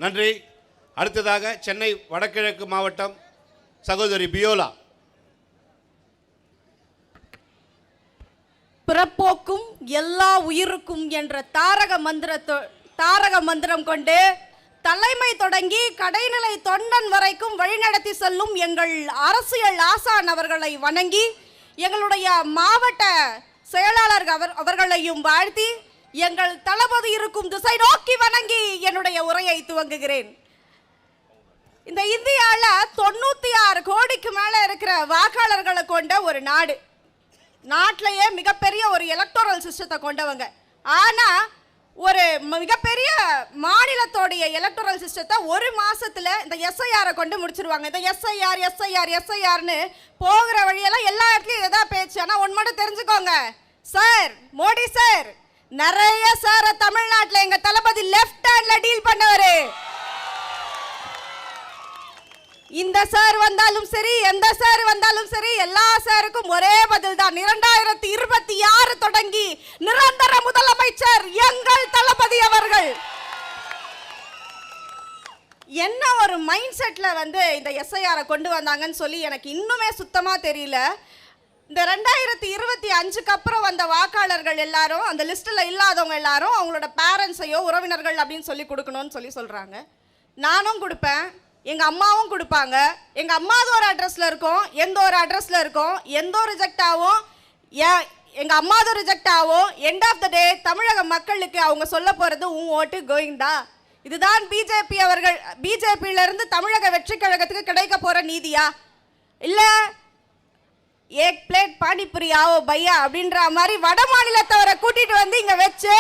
நன்றி. அடுத்ததாக சென்னை வடகிழக்கு மாவட்டம் சகோதரி பியோலா. பிறப்போக்கும் எல்லா உயிருக்கும் என்ற தாரக மந்திரம் கொண்டு தலைமை தொடங்கி கடைநிலை தொண்டன் வரைக்கும் வழிநடத்தி செல்லும் எங்கள் அரசியல் ஆசான் அவர்களை வணங்கி, எங்களுடைய மாவட்ட செயலாளர் அவர்களையும் வாழ்த்தி, எங்கள் தளபதி இருக்கும் திசை நோக்கி வணங்கி என்னுடைய உரையை துவங்குகிறேன். இந்த இந்தியாவில் 96 கோடிக்கு மேலே இருக்கிற வாக்காளர்களை கொண்ட ஒரு நாடு. நாட்டிலேயே மிகப்பெரிய ஒரு எலக்டோரல் சிஸ்டத்தை கொண்டவங்க. ஆனால் ஒரு மிகப்பெரிய மாநிலத்தோடைய எலக்டோரல் சிஸ்டத்தை ஒரு மாசத்துல இந்த எஸ்ஐஆரை கொண்டு முடிச்சிருவாங்க. இந்த எஸ்ஐஆர்னு போகிற வழியெல்லாம் எல்லா இடத்துலையும் எதாவது பேச்சு. ஆனால் ஒன்று மட்டும் தெரிஞ்சுக்கோங்க சார், மோடி சார் நிறைய சார் தமிழ்நாட்டில் எங்க தளபதி லெஃப்ட் ஹேண்ட்ல டீல் பண்ணவரு. இந்த சார் வந்தாலும் சரி, எந்த சார் வந்தாலும் சரி, எல்லா சாருக்கும் ஒரே பதில் தான். 2026 தொடங்கி நிரந்தர முதலமைச்சர் எங்கள் தளபதி அவர்கள். என்ன ஒரு மைண்ட் செட்ல இந்த எஸ்ஐஆரை கொண்டு வந்தாங்கன்னு சொல்லி எனக்கு இன்னுமே சுத்தமா தெரியல. இந்த 2025க்கு அப்புறம் வந்த வாக்காளர்கள் எல்லாரும், அந்த லிஸ்ட்ல இல்லாதவங்க எல்லாரும் அவங்களோட பேரண்ட்ஸையோ உறவினர்கள் அப்படின்னு சொல்லி கொடுக்கணும்னு சொல்றாங்க. நானும் கொடுப்பேன், எங்கள் அம்மாவும் கொடுப்பாங்க. எங்கள் அம்மாவது ஒரு அட்ரஸில் இருக்கும், எந்த ஒரு அட்ரஸில் இருக்கும், எந்த ஒரு ரிஜெக்ட் ஆகும், எங்கள் அம்மாவது ரிஜெக்ட் ஆகும். எண்ட் ஆஃப் த டே தமிழக மக்களுக்கு அவங்க சொல்ல போகிறது உன் ஓட்டு கோயிந்தா. இதுதான் பிஜேபியிலிருந்து தமிழக வெற்றி கழகத்துக்கு கிடைக்க போகிற நீதியா? இல்லை ஏக் பிளேட் பானிபுரி ஆவோ பையா அப்படின்ற மாதிரி வட மாநிலத்தவரை கூட்டிகிட்டு வந்து இங்கே வச்சு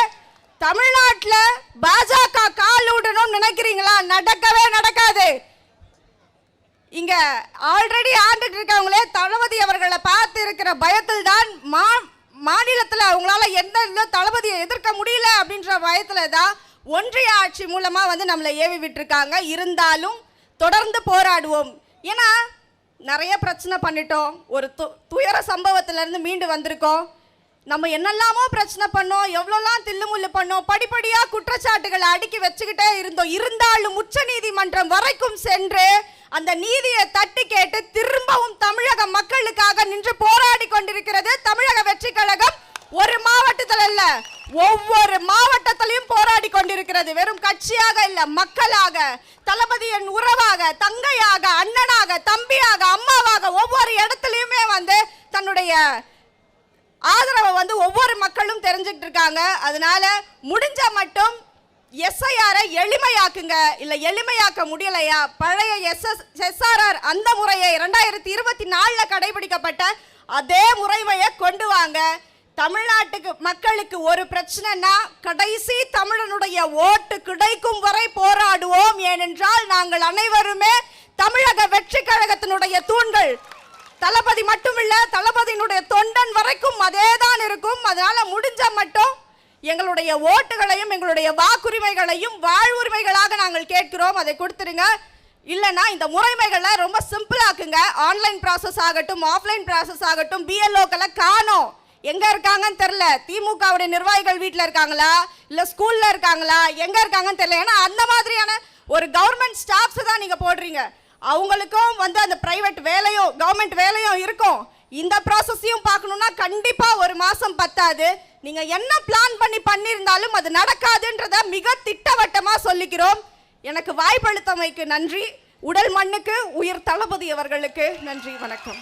தமிழ்நாட்டில் பாஜக கால் விடணும்னு நினைக்கிறீங்களா? நடக்கவே நடக்காது. இங்க ஆல்ரெடி ஆண்டுட்டு இருக்கவங்களே தளபதி அவர்களை பார்த்து இருக்கிற பயத்தில் தான் மாநிலத்தில் அவங்களால எந்த தளபதியை எதிர்க்க முடியல அப்படின்ற பயத்துல தான் ஒன்றிய ஆட்சி மூலமா நம்மளை ஏவி விட்டுருக்காங்க. இருந்தாலும் தொடர்ந்து போராடுவோம். ஏன்னா நிறைய பிரச்சனை பண்ணிட்டோம். ஒரு துயர சம்பவத்திலிருந்து மீண்டு வந்திருக்கோம். நம்ம என்னெல்லாமோ பிரச்சனை பண்ணோம், எவ்வளோலாம் தில்லுமுள்ளு பண்ணோம், படிப்படியாக குற்றச்சாட்டுகளை அடுக்கி வச்சுக்கிட்டே இருந்தோம். இருந்தாலும் உச்ச நீதிமன்றம் வரைக்கும் சென்று அந்த நீதியை தட்டி கேட்டு திரும்பவும் தமிழக மக்களுக்காக நின்று போராடி கொண்டிருக்கிறது தமிழக வெற்றி கழகம். ஒரு மாவட்டத்தில் அல்ல, ஒவ்வொரு மாவட்டத்திலையும் போராடி கொண்டிருக்கிறது. வெறும் கட்சியாக இல்ல, மக்களாக, தளபதியின் உறவாக, தங்கையாக, அண்ணனாக, தம்பியாக, அம்மாவாக ஒவ்வொரு இடத்துலையுமே தன்னுடைய ஆதரவை ஒவ்வொரு மக்களும் தெரிஞ்சுக்கிட்டு இருக்காங்க. அதனால முடிஞ்ச மட்டும் எஸ்ஐஆரை எளிமையாக்குங்க. இல்ல எளிமையாக்க முடியலையா, பழைய எஸ்ஆர்ஆர் அந்த முறையை 2024 கடைபிடிக்கப்பட்ட அதே முறைமையை கொண்டு வாங்க. தமிழ்நாட்டுக்கு மக்களுக்கு ஒரு பிரச்சனைனா கடைசி தமிழனுடைய ஓட்டு கிடைக்கும் வரை போராடுவோம். ஏனென்றால் நாங்கள் அனைவருமே தமிழக வெற்றி கழகத்தினுடைய தூண்கள். தளபதி மட்டுமில்ல, தளபதியினுடைய தொண்டன் வரைக்கும் அதே தான் இருக்கும். அதனால முடிஞ்ச மட்டும் எங்களுடைய ஓட்டுகளையும் எங்களுடைய வாக்குரிமைகளையும் வாழ்வுரிமைகளாக நாங்கள் கேட்கிறோம். அதை கொடுத்துருங்க. இல்லைன்னா இந்த முறைமைகளை ரொம்ப சிம்பிளாக்குங்க. ஆன்லைன் ப்ராசஸ் ஆகட்டும், ஆஃப்லைன் ப்ராசஸ் ஆகட்டும், பிஎல்ஓக்களை காணோம், எங்க இருக்காங்கன்னு தெரியல. திமுகவுடைய நிர்வாகிகள் வீட்டில் இருக்காங்களா, இல்லை ஸ்கூல்ல இருக்காங்களா, எங்க இருக்காங்கன்னு தெரியல. ஏன்னா அந்த மாதிரியான ஒரு கவர்மெண்ட் ஸ்டாஃப்ஸ் தான் நீங்க போடுறீங்க. அவங்களுக்கும் அந்த பிரைவேட் வேலையும் கவர்மெண்ட் வேலையும் இருக்கும். இந்த ப்ராசஸையும் பார்க்கணும்னா கண்டிப்பா ஒரு மாசம் பத்தாது. நீங்க என்ன பிளான் பண்ணியிருந்தாலும் அது நடக்காதுன்றத மிக திட்டவட்டமா சொல்லிக்கிறோம். எனக்கு வாய்ப்பளித்தமைக்கு நன்றி. உடல் மண்ணுக்கு உயிர் தளபதி அவர்களுக்கு நன்றி. வணக்கம்.